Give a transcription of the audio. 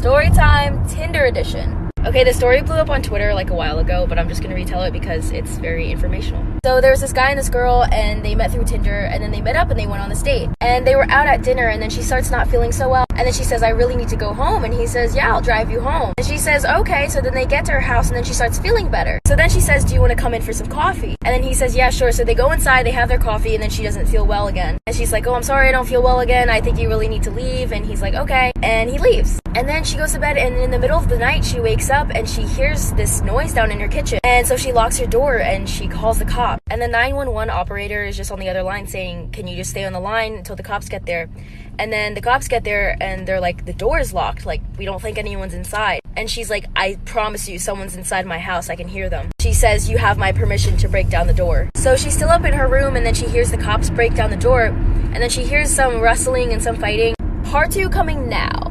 Storytime Tinder edition. Okay, the story blew up on Twitter like a while ago, but I'm just gonna retell it because it's very informational. So there was this guy and this girl, and they met through Tinder, and then they met up and they went on this date. And they were out at dinner, and then she starts not feeling so well. And then she says, I really need to go home. And he says, yeah, I'll drive you home. And she says, okay. So then they get to her house, and then she starts feeling better. So then she says, do you want to come in for some coffee? And then he says, yeah, sure. So they go inside, they have their coffee, and then she doesn't feel well again. And she's like, oh, I'm sorry, I don't feel well again. I think you really need to leave. And he's like, okay. And he leaves. And then she goes to bed, and in the middle of the night, she wakes up, and she hears this noise down in her kitchen. And so she locks her door, and she calls the cop. And the 911 operator is just on the other line saying, can you just stay on the line until the cops get there? And then the cops get there, and they're like, the door is locked. Like, we don't think anyone's inside. And she's like, I promise you, someone's inside my house. I can hear them. She says, you have my permission to break down the door. So she's still up in her room, and then she hears the cops break down the door. And then she hears some rustling and some fighting. Part 2 coming now.